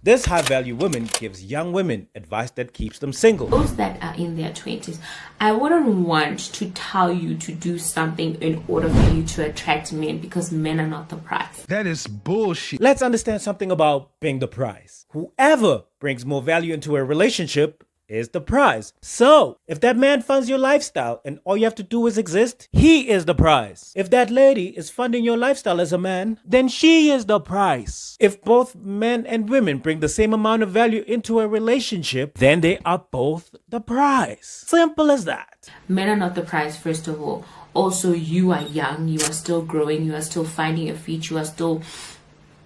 This high-value woman gives young women advice that keeps them single. Those that are in their 20s, I wouldn't want to tell you to do something in order for you to attract men, because men are not the prize. That is bullshit. Let's understand something about being the prize. Whoever brings more value into a relationship is the prize. So, if that man funds your lifestyle and all you have to do is exist, he is the prize. If that lady is funding your lifestyle as a man, then she is the prize. If both men and women bring the same amount of value into a relationship, then they are both the prize. Simple as that. Men are not the prize, first of all. Also, you are young, you are still growing, you are still finding your feet, you are still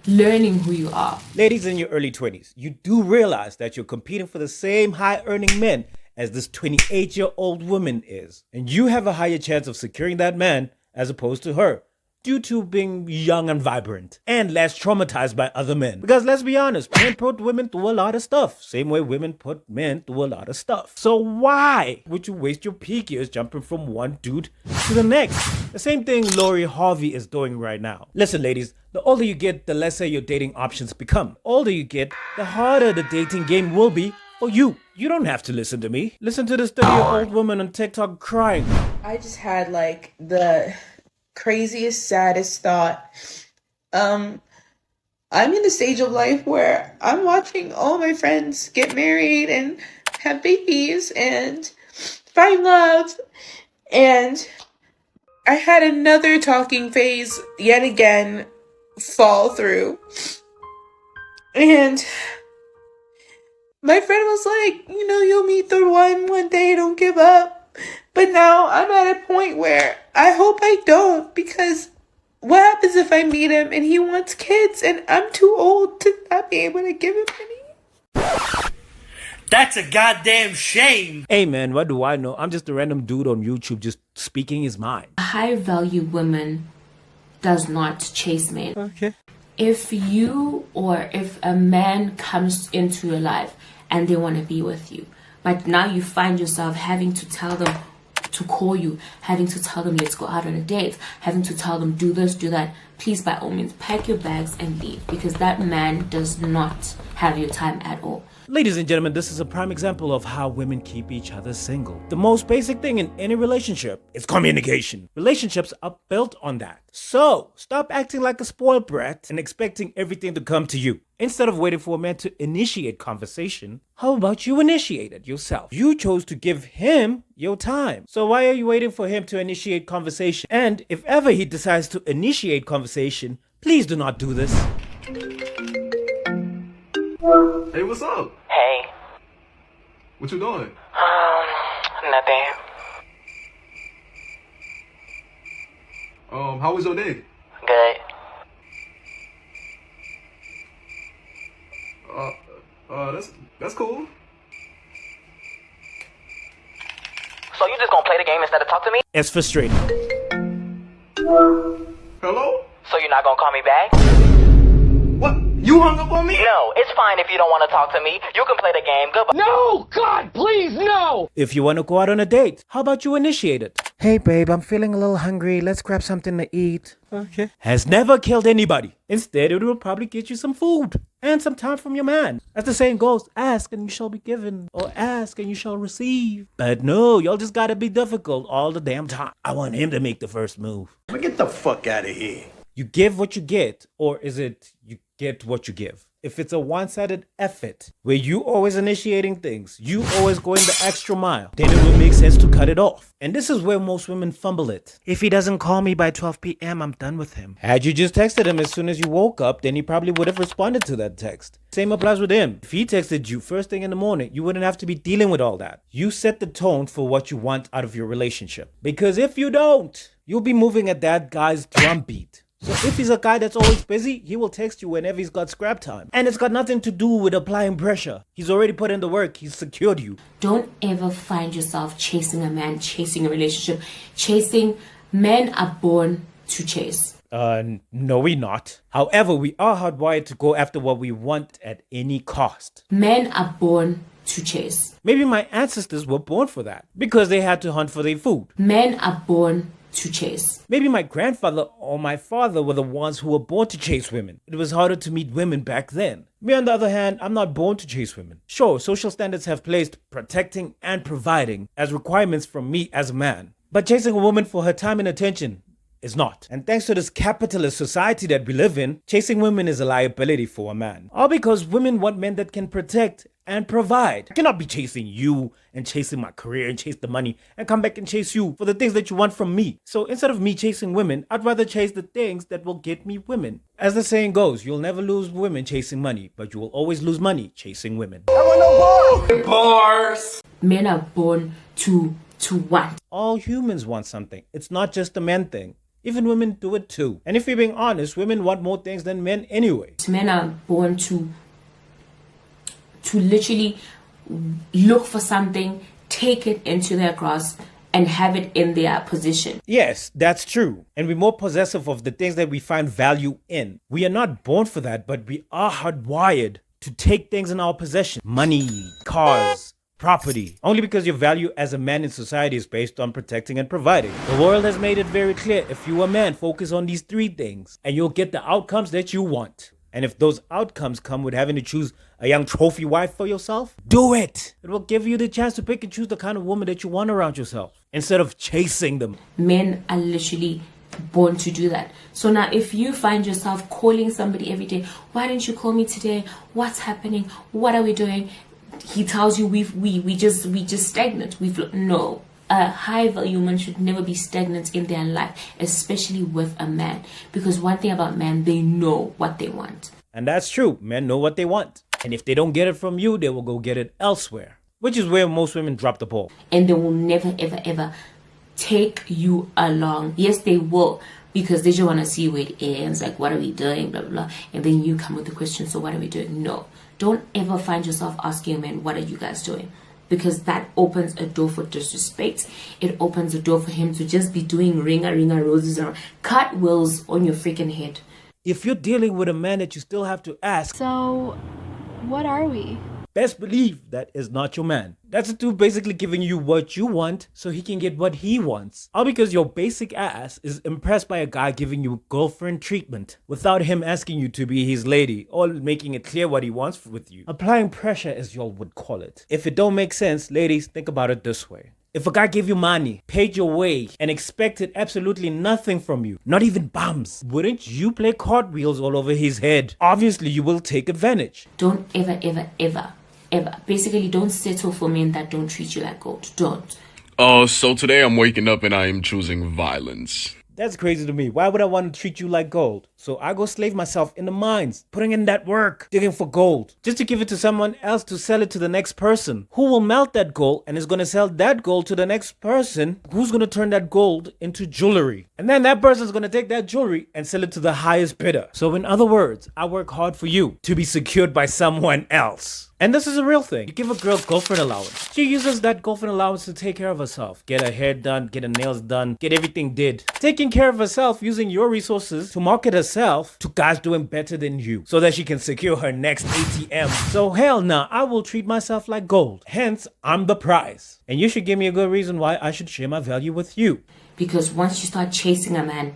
learning who you are. Ladies in your early 20s, you do realize that you're competing for the same high-earning men as this 28-year-old woman is. And you have a higher chance of securing that man as opposed to her, due to being young and vibrant and less traumatized by other men. Because let's be honest, men put women through a lot of stuff, same way women put men through a lot of stuff. So why would you waste your peak years jumping from one dude to the next? The same thing Lori Harvey is doing right now. Listen, ladies, the older you get, the lesser your dating options become. The older you get, the harder the dating game will be for you. You don't have to listen to me. Listen to this 30-year-old woman on TikTok crying. I just had like the craziest, saddest thought. I'm in the stage of life where I'm watching all my friends get married and have babies and find love, and I had another talking phase yet again fall through. And my friend was like, you'll meet the one day, don't give up. But now I'm at a point where I hope I don't, because what happens if I meet him and he wants kids and I'm too old to not be able to give him any? That's a goddamn shame. Hey man, what do I know? I'm just a random dude on YouTube just speaking his mind. A high-value woman does not chase men. Okay. If you or if a man comes into your life and they want to be with you, but now you find yourself having to tell them to call you, having to tell them let's go out on a date, having to tell them do this, do that, please by all means pack your bags and leave, because that man does not have your time at all. Ladies and gentlemen, this is a prime example of how women keep each other single. The most basic thing in any relationship is communication. Relationships are built on that. So, stop acting like a spoiled brat and expecting everything to come to you. Instead of waiting for a man to initiate conversation, how about you initiate it yourself? You chose to give him your time. So why are you waiting for him to initiate conversation? And if ever he decides to initiate conversation, please do not do this. Hey, what's up? Hey. What you doing? Nothing. How was your day? Good. That's cool. So you just gonna play the game instead of talk to me? It's frustrating. Hello? So you're not gonna call me back? What? You hung up on me? No, it's fine if you don't want to talk to me. You can play the game. Goodbye. No! God, please, no! If you want to go out on a date, how about you initiate it? Hey babe, I'm feeling a little hungry. Let's grab something to eat. Okay. Has never killed anybody. Instead, it will probably get you some food and some time from your man. As the saying goes, ask and you shall be given, or ask and you shall receive. But no, y'all just gotta be difficult all the damn time. I want him to make the first move. Get the fuck out of here. You give what you get, or is it you get what you give? If it's a one-sided effort where you always initiating things, you always going the extra mile, then it will make sense to cut it off. And this is where most women fumble it. If he doesn't call me by 12 p.m., I'm done with him. Had you just texted him as soon as you woke up, then he probably would have responded to that text. Same applies with him. If he texted you first thing in the morning, you wouldn't have to be dealing with all that. You set the tone for what you want out of your relationship. Because if you don't, you'll be moving at that guy's drumbeat. So if he's a guy that's always busy, he will text you whenever he's got scrap time. And it's got nothing to do with applying pressure. He's already put in the work. He's secured you. Don't ever find yourself chasing a man, chasing a relationship. Chasing, men are born to chase. No, we're not. However, we are hardwired to go after what we want at any cost. Men are born to chase. Maybe my ancestors were born for that because they had to hunt for their food. Men are born to chase. Maybe my grandfather or my father were the ones who were born to chase women. It was harder to meet women back then. Me, on the other hand, I'm not born to chase women. Sure, social standards have placed protecting and providing as requirements from me as a man. But chasing a woman for her time and attention is not. And thanks to this capitalist society that we live in, chasing women is a liability for a man. All because women want men that can protect and provide. I cannot be chasing you and chasing my career and chase the money and come back and chase you for the things that you want from me. So instead of me chasing women, I'd rather chase the things that will get me women. As the saying goes, you'll never lose women chasing money, but you will always lose money chasing women. Bars. Men are born to want. All humans want something. It's not just a man thing. Even women do it too. And if you're being honest, women want more things than men anyway. Men are born to literally look for something, take it into their grasp, and have it in their possession. Yes, that's true. And we're more possessive of the things that we find value in. We are not born for that, but we are hardwired to take things in our possession. Money, cars, property. Only because your value as a man in society is based on protecting and providing. The world has made it very clear, if you are a man, focus on these three things and you'll get the outcomes that you want. And if those outcomes come with having to choose a young trophy wife for yourself, do it. It will give you the chance to pick and choose the kind of woman that you want around yourself instead of chasing them. Men are literally born to do that. So now if you find yourself calling somebody every day, why didn't you call me today? What's happening? What are we doing? He tells you we just stagnant. No. A high value woman should never be stagnant in their life, especially with a man. Because one thing about men, they know what they want. And that's true. Men know what they want. And if they don't get it from you, they will go get it elsewhere. Which is where most women drop the ball. And they will never, ever, ever take you along. Yes, they will. Because they just want to see where it ends. Like, what are we doing? Blah, blah, blah. And then you come with the question, so what are we doing? No. Don't ever find yourself asking a man, what are you guys doing? Because that opens a door for disrespect. It opens a door for him to just be doing ringa roses or cartwheels on your freaking head. If you're dealing with a man that you still have to ask, So, what are we? best believe that is not your man. That's a dude basically giving you what you want so he can get what he wants. All because your basic ass is impressed by a guy giving you girlfriend treatment without him asking you to be his lady or making it clear what he wants with you. Applying pressure, as y'all would call it. If it don't make sense, ladies, think about it this way. If a guy gave you money, paid your way, and expected absolutely nothing from you, not even bums, wouldn't you play cartwheels all over his head? Obviously, you will take advantage. Don't ever, ever, ever, ever. Basically, don't settle for men that don't treat you like gold. Don't. So today I'm waking up and I am choosing violence. That's crazy to me. Why would I want to treat you like gold? So I go slave myself in the mines, putting in that work, digging for gold, just to give it to someone else to sell it to the next person, who will melt that gold and is going to sell that gold to the next person, who's going to turn that gold into jewelry. And then that person's going to take that jewelry and sell it to the highest bidder. So in other words, I work hard for you to be secured by someone else. And this is a real thing. You give a girl girlfriend allowance. She uses that girlfriend allowance to take care of herself. Get her hair done, get her nails done, get everything did. Taking care of herself using your resources to market herself to guys doing better than you so that she can secure her next ATM. So hell nah, I will treat myself like gold. Hence, I'm the prize. And you should give me a good reason why I should share my value with you. Because once you start chasing a man,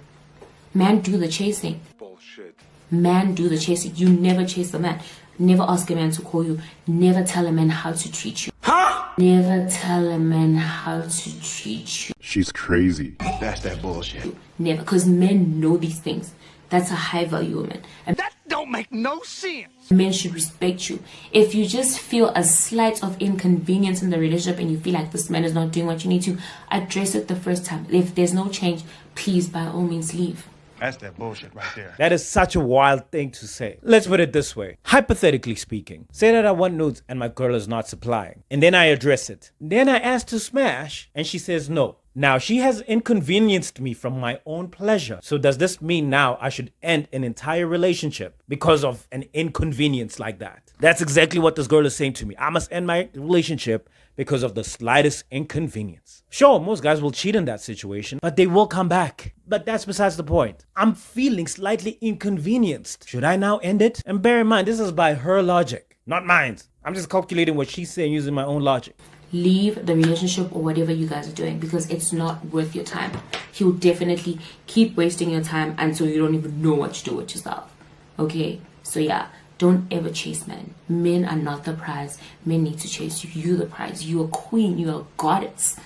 man do the chasing. Bullshit. Man do the chasing. You never chase a man. Never ask a man to call you. Never tell a man how to treat you. Huh? Never tell a man how to treat you. She's crazy. That's that bullshit. Never. Because men know these things. That's a high value woman. And That don't make no sense. men should respect you. If you just feel a slight of inconvenience in the relationship and you feel like this man is not doing what you need to, address it the first time. If there's no change, please by all means leave. That's that bullshit right there. That is such a wild thing to say. Let's put it this way. Hypothetically speaking, say that I want nudes and my girl is not supplying. And then I address it. Then I ask to smash and she says no. Now she has inconvenienced me from my own pleasure. So does this mean now I should end an entire relationship because of an inconvenience like that? That's exactly what this girl is saying to me. I must end my relationship because of the slightest inconvenience. Sure, most guys will cheat in that situation, but they will come back. But that's besides the point. I'm feeling slightly inconvenienced. Should I now end it? And bear in mind, this is by her logic, not mine. I'm just calculating what she's saying using my own logic. leave the relationship or whatever you guys are doing, because it's not worth your time. He'll definitely keep wasting your time until you don't even know what to do with yourself. Okay? So yeah, don't ever chase men. Men are not the prize. Men need to chase you. You're the prize. You're a queen. You're a goddess.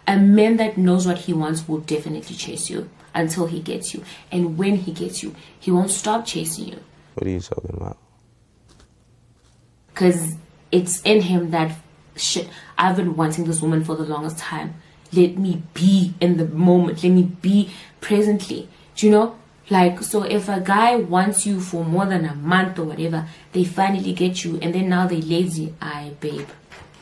A man that knows what he wants will definitely chase you until he gets you. And when he gets you, he won't stop chasing you. What are you talking about? Because it's in him that, shit, I've been wanting this woman for the longest time. Let me be in the moment. Let me be presently. Do you know? Like, so if a guy wants you for more than a month or whatever, they finally get you, and then now they lazy. Babe,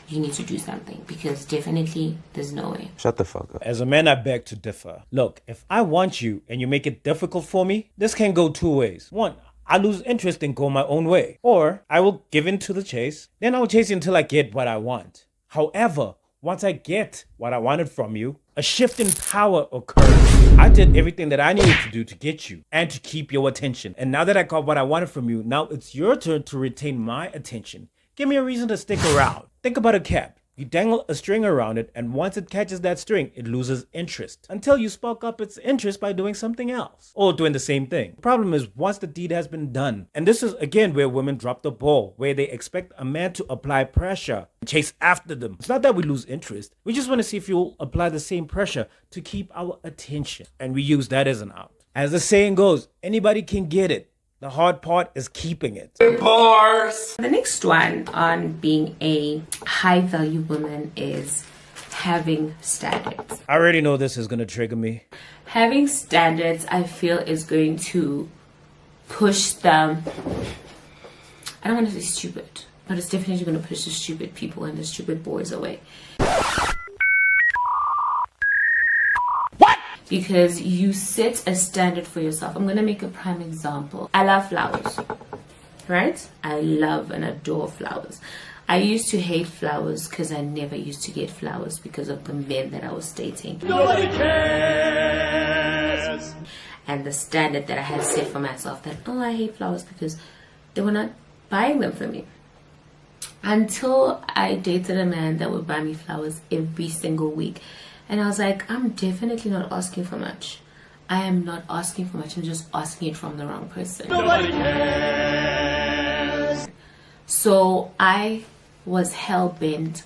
you need to do something, because definitely there's no way. Shut the fuck up. As a man, I beg to differ. Look, if I want you and you make it difficult for me, this can go two ways. One, I lose interest and go my own way. Or I will give in to the chase. Then I will chase you until I get what I want. However, once I get what I wanted from you, a shift in power occurs. I did everything that I needed to do to get you and to keep your attention. And now that I got what I wanted from you, now it's your turn to retain my attention. Give me a reason to stick around. Think about a cat. You dangle a string around it, and once it catches that string, it loses interest until you spark up its interest by doing something else or doing the same thing. The problem is once the deed has been done, and this is again where women drop the ball, where they expect a man to apply pressure and chase after them. It's not that we lose interest. We just want to see if you'll apply the same pressure to keep our attention, and we use that as an out. As the saying goes, anybody can get it. The hard part is keeping it. The next one on being a high value woman is having standards. I already know this is going to trigger me. Having standards, I feel, is going to push them. I don't want to say stupid, but it's definitely going to push the stupid people and the stupid boys away. Because you set a standard for yourself. I'm going to make a prime example. I love flowers, right? I love and adore flowers. I used to hate flowers because I never used to get flowers because of the men that I was dating. Nobody cares! And the standard that I had set for myself that, oh, I hate flowers because they were not buying them for me. Until I dated a man that would buy me flowers every single week. And I was like, I'm definitely not asking for much. I am not asking for much. I'm just asking it from the wrong person. Nobody cares. So I was hell-bent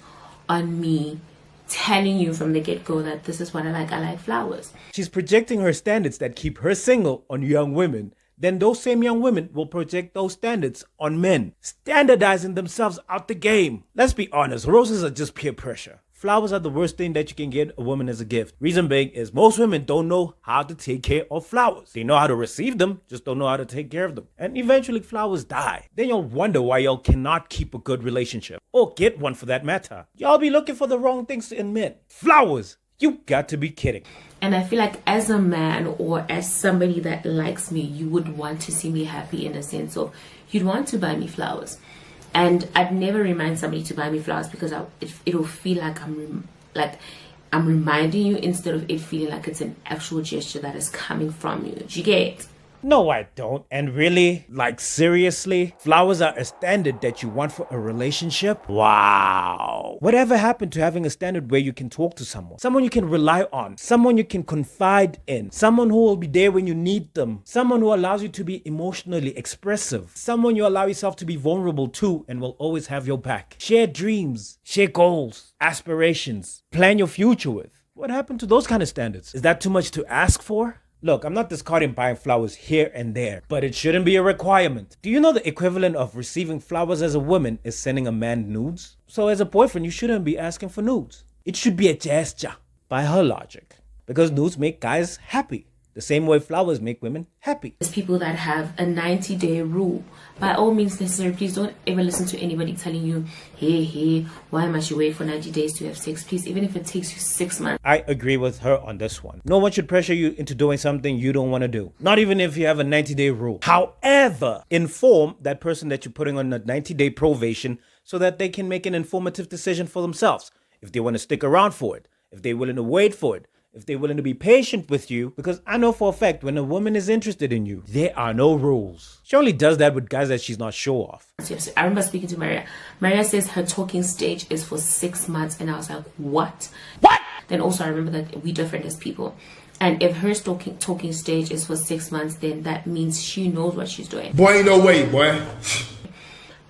on me telling you from the get-go that this is what I like. I like flowers. She's projecting her standards that keep her single on young women. Then those same young women will project those standards on men, standardizing themselves out the game. Let's be honest, roses are just peer pressure. Flowers are the worst thing that you can get a woman as a gift. Reason being is most women don't know how to take care of flowers. They know how to receive them, just don't know how to take care of them. And eventually flowers die. Then you'll wonder why y'all cannot keep a good relationship. Or get one for that matter. Y'all be looking for the wrong things in men. Flowers! You got to be kidding. And I feel like as a man or as somebody that likes me, you would want to see me happy in a sense of you'd want to buy me flowers. And I'd never remind somebody to buy me flowers because it'll feel like I'm reminding you instead of it feeling like it's an actual gesture that is coming from you. Do you get? No, I don't. And really, like seriously, flowers are a standard that you want for a relationship? Wow. Whatever happened to having a standard where you can talk to someone you can rely on, someone you can confide in, someone who will be there when you need them, someone who allows you to be emotionally expressive, someone you allow yourself to be vulnerable to and will always have your back. Share dreams, share goals, aspirations, plan your future with. What happened to those kind of standards? Is that too much to ask for? Look, I'm not discarding buying flowers here and there, but it shouldn't be a requirement. Do you know the equivalent of receiving flowers as a woman is sending a man nudes? So as a boyfriend, you shouldn't be asking for nudes. It should be a gesture, by her logic. Because nudes make guys happy. The same way flowers make women happy. There's people that have a 90-day rule. By all means necessary, please don't ever listen to anybody telling you, hey, why must you wait for 90 days to have sex? Please, even if it takes you 6 months. I agree with her on this one. No one should pressure you into doing something you don't want to do. Not even if you have a 90-day rule. However, inform that person that you're putting on a 90-day probation so that they can make an informative decision for themselves. If they want to stick around for it, if they're willing to wait for it, if they're willing to be patient with you, because I know for a fact when a woman is interested in you, there are no rules. She only does that with guys that she's not sure of. I remember speaking to Maria. Maria says her talking stage is for 6 months, and I was like, what? Then also I remember that we different as people. And if her talking stage is for 6 months, then that means she knows what she's doing. Boy, ain't no way, boy.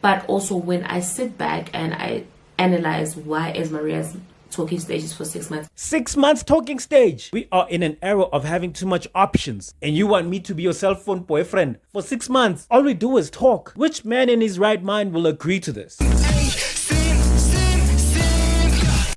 But also when I sit back and I analyze why is Maria's talking stage is for 6 months. 6 months talking stage. We are in an era of having too much options, and you want me to be your cell phone boyfriend for 6 months. All we do is talk. Which man in his right mind will agree to this?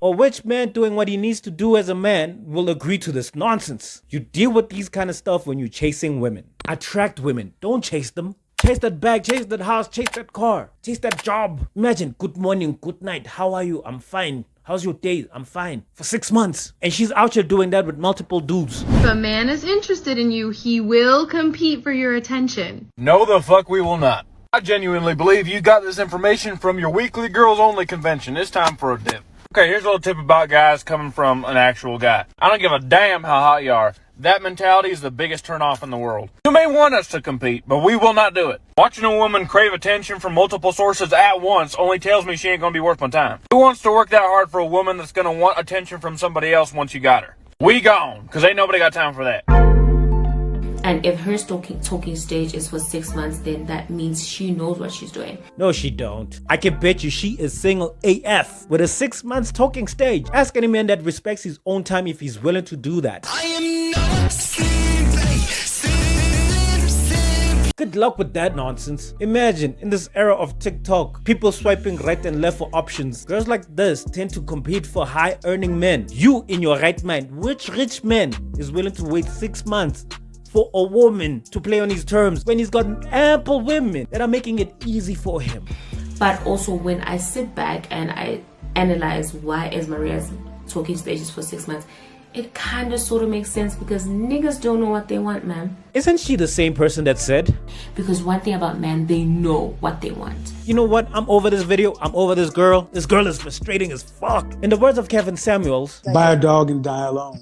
Or which man doing what he needs to do as a man will agree to this nonsense? You deal with these kind of stuff when you're chasing women. Attract women, don't chase them. Chase that bag, chase that house, chase that car, chase that job. Imagine, good morning, good night, how are you? I'm fine. How's your day? I'm fine. For 6 months. And she's out here doing that with multiple dudes. If a man is interested in you, he will compete for your attention. No, the fuck we will not. I genuinely believe you got this information from your weekly girls only convention. It's time for a dip. Okay, here's a little tip about guys coming from an actual guy. I don't give a damn how hot you are. That mentality is the biggest turnoff in the world. You may want us to compete, but we will not do it. Watching a woman crave attention from multiple sources at once only tells me she ain't gonna be worth my time. Who wants to work that hard for a woman that's gonna want attention from somebody else once you got her? We gone, cause ain't nobody got time for that. And if her talking stage is for 6 months, then that means she knows what she's doing. No, she don't. I can bet you she is single AF with a 6 months talking stage. Ask any man that respects his own time if he's willing to do that. I am not Good luck with that nonsense. Imagine, in this era of TikTok, people swiping right and left for options. Girls like this tend to compete for high-earning men. You, in your right mind, which rich man is willing to wait 6 months for a woman to play on his terms when he's got ample women that are making it easy for him? But also when I sit back and I analyze why is Maria's talking stages for 6 months, it kind of sort of makes sense because niggas don't know what they want, man. Isn't she the same person that said? Because one thing about men, they know what they want. You know what? I'm over this video. I'm over this girl. This girl is frustrating as fuck. In the words of Kevin Samuels, buy a dog and die alone.